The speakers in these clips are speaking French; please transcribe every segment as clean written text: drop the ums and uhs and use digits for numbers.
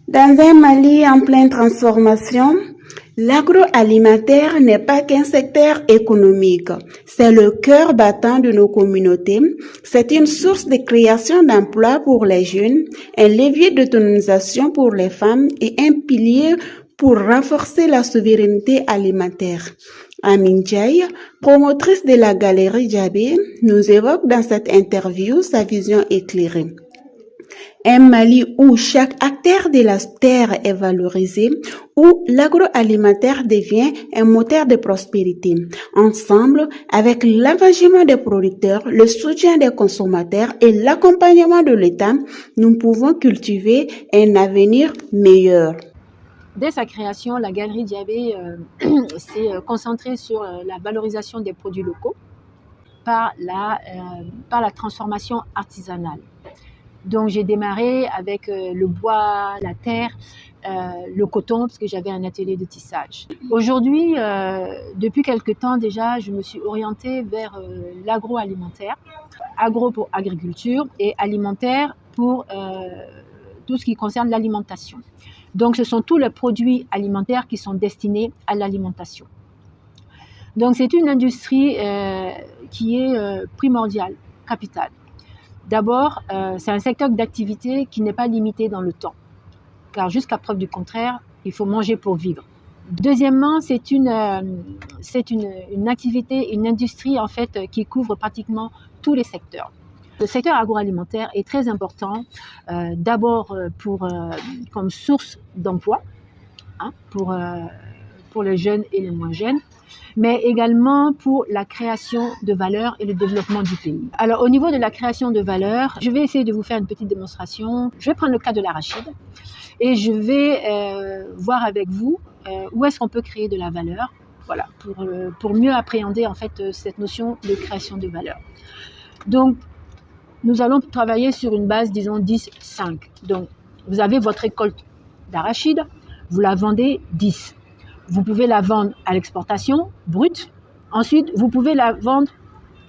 Dans un Mali en pleine transformation, l'agroalimentaire n'est pas qu'un secteur économique, c'est le cœur battant de nos communautés, c'est une source de création d'emplois pour les jeunes, un levier d'autonomisation pour les femmes et un pilier pour renforcer la souveraineté alimentaire. Amin Ndiaye, promotrice de la Galerie Djabé, nous évoque dans cette interview sa vision éclairée. Un Mali où chaque acteur de la terre est valorisé, où l'agroalimentaire devient un moteur de prospérité. Ensemble, avec l'engagement des producteurs, le soutien des consommateurs et l'accompagnement de l'État, nous pouvons cultiver un avenir meilleur. Dès sa création, la Galerie Djabé s'est concentrée sur la valorisation des produits locaux par la transformation artisanale. Donc j'ai démarré avec le bois, la terre, le coton, parce que j'avais un atelier de tissage. Aujourd'hui, depuis quelque temps déjà, je me suis orientée vers l'agroalimentaire. Agro pour agriculture et alimentaire pour tout ce qui concerne l'alimentation. Donc ce sont tous les produits alimentaires qui sont destinés à l'alimentation. Donc c'est une industrie qui est primordiale, capitale. D'abord, c'est un secteur d'activité qui n'est pas limité dans le temps, car jusqu'à preuve du contraire, il faut manger pour vivre. Deuxièmement, c'est une activité, une industrie en fait qui couvre pratiquement tous les secteurs. Le secteur agroalimentaire est très important, d'abord comme source d'emploi, pour les jeunes et les moins jeunes, mais également pour la création de valeur et le développement du pays. Alors au niveau de la création de valeur, je vais essayer de vous faire une petite démonstration. Je vais prendre le cas de l'arachide et je vais voir avec vous où est-ce qu'on peut créer de la valeur, voilà, pour mieux appréhender en fait cette notion de création de valeur. Donc nous allons travailler sur une base, disons 10-5. Donc vous avez votre récolte d'arachide, vous la vendez 10. Vous pouvez la vendre à l'exportation, brute. Ensuite, vous pouvez la vendre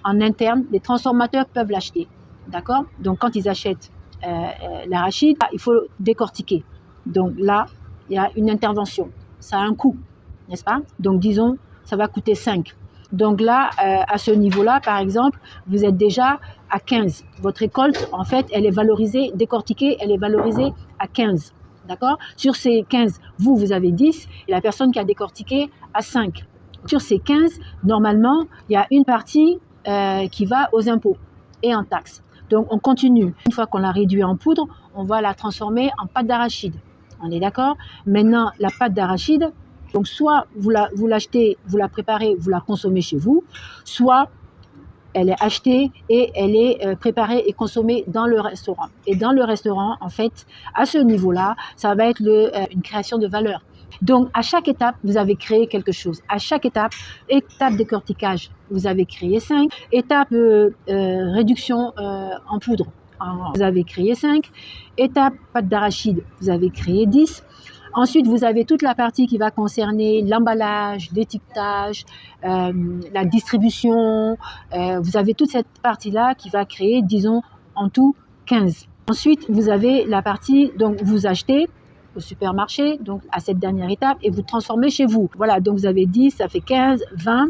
en interne. Les transformateurs peuvent l'acheter. D'accord? Donc, quand ils achètent l'arachide, il faut décortiquer. Donc là, il y a une intervention. Ça a un coût, n'est-ce pas? Donc, disons, ça va coûter 5. Donc là, à ce niveau-là, par exemple, vous êtes déjà à 15. Votre récolte, en fait, elle est valorisée, décortiquée, elle est valorisée à 15. D'accord? Sur ces 15, vous avez 10 et la personne qui a décortiqué a 5. Sur ces 15, normalement, il y a une partie qui va aux impôts et en taxes. Donc, on continue. Une fois qu'on l'a réduit en poudre, on va la transformer en pâte d'arachide. On est d'accord? Maintenant, la pâte d'arachide, donc soit vous l'achetez, vous la préparez, vous la consommez chez vous, soit elle est achetée et elle est préparée et consommée dans le restaurant. Et dans le restaurant, en fait, à ce niveau-là, ça va être une création de valeur. Donc, à chaque étape, vous avez créé quelque chose. À chaque étape décortiquage, vous avez créé 5. Étape réduction en poudre, vous avez créé 5. Étape pâte d'arachide, vous avez créé 10. Ensuite, vous avez toute la partie qui va concerner l'emballage, l'étiquetage, la distribution. Vous avez toute cette partie-là qui va créer, disons, en tout 15. Ensuite, vous avez la partie, donc vous achetez au supermarché, donc à cette dernière étape, et vous transformez chez vous. Voilà, donc vous avez 10, ça fait 15, 20,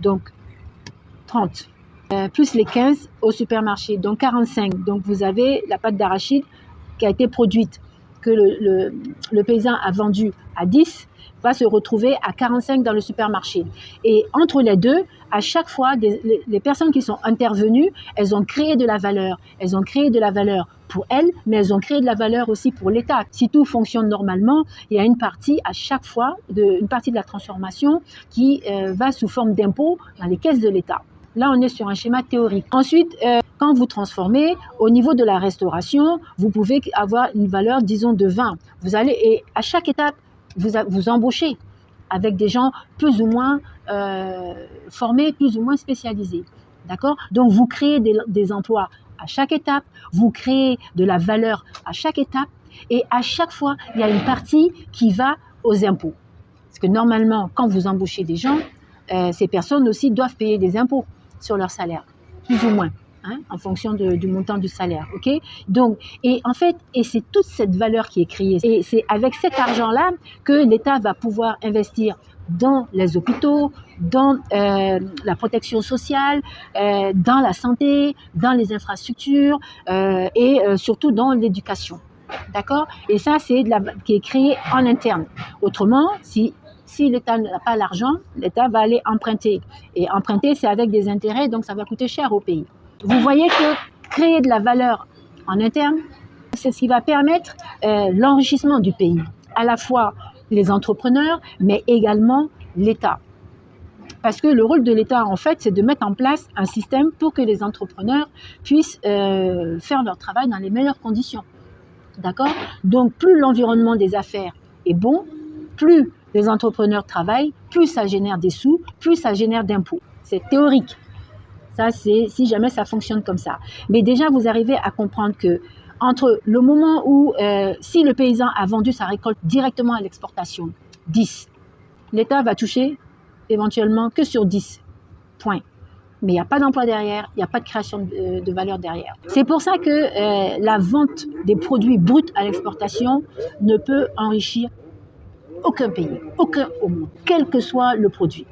donc 30. Plus les 15 au supermarché, donc 45. Donc vous avez la pâte d'arachide qui a été produite, que le paysan a vendu à 10, va se retrouver à 45 dans le supermarché. Et entre les deux, à chaque fois, les personnes qui sont intervenues, elles ont créé de la valeur. Elles ont créé de la valeur pour elles, mais elles ont créé de la valeur aussi pour l'État. Si tout fonctionne normalement, il y a une partie à chaque fois, une partie de la transformation qui va sous forme d'impôt dans les caisses de l'État. Là, on est sur un schéma théorique. Ensuite, quand vous transformez, au niveau de la restauration, vous pouvez avoir une valeur, disons, de 20. Vous allez, et à chaque étape, vous embauchez avec des gens plus ou moins formés, plus ou moins spécialisés. D'accord? Donc, vous créez des emplois à chaque étape, vous créez de la valeur à chaque étape, et à chaque fois, il y a une partie qui va aux impôts. Parce que normalement, quand vous embauchez des gens, ces personnes aussi doivent payer des impôts sur leur salaire, plus ou moins. en fonction du montant du salaire. Ok. Donc, et en fait, et c'est toute cette valeur qui est créée. Et c'est avec cet argent-là que l'État va pouvoir investir dans les hôpitaux, dans la protection sociale, dans la santé, dans les infrastructures et surtout dans l'éducation. D'accord? Et ça, c'est qui est créé en interne. Autrement, si l'État n'a pas l'argent, l'État va aller emprunter. Et emprunter, c'est avec des intérêts, donc ça va coûter cher au pays. Vous voyez que créer de la valeur en interne, c'est ce qui va permettre l'enrichissement du pays. À la fois les entrepreneurs, mais également l'État. Parce que le rôle de l'État, en fait, c'est de mettre en place un système pour que les entrepreneurs puissent faire leur travail dans les meilleures conditions. D'accord? Donc, plus l'environnement des affaires est bon, plus les entrepreneurs travaillent, plus ça génère des sous, plus ça génère d'impôts. C'est théorique. Ça, c'est si jamais ça fonctionne comme ça. Mais déjà, vous arrivez à comprendre que entre le moment où, si le paysan a vendu sa récolte directement à l'exportation, 10, l'État va toucher éventuellement que sur 10 points. Mais il n'y a pas d'emploi derrière, il n'y a pas de création de valeur derrière. C'est pour ça que la vente des produits bruts à l'exportation ne peut enrichir aucun pays, aucun au monde, quel que soit le produit.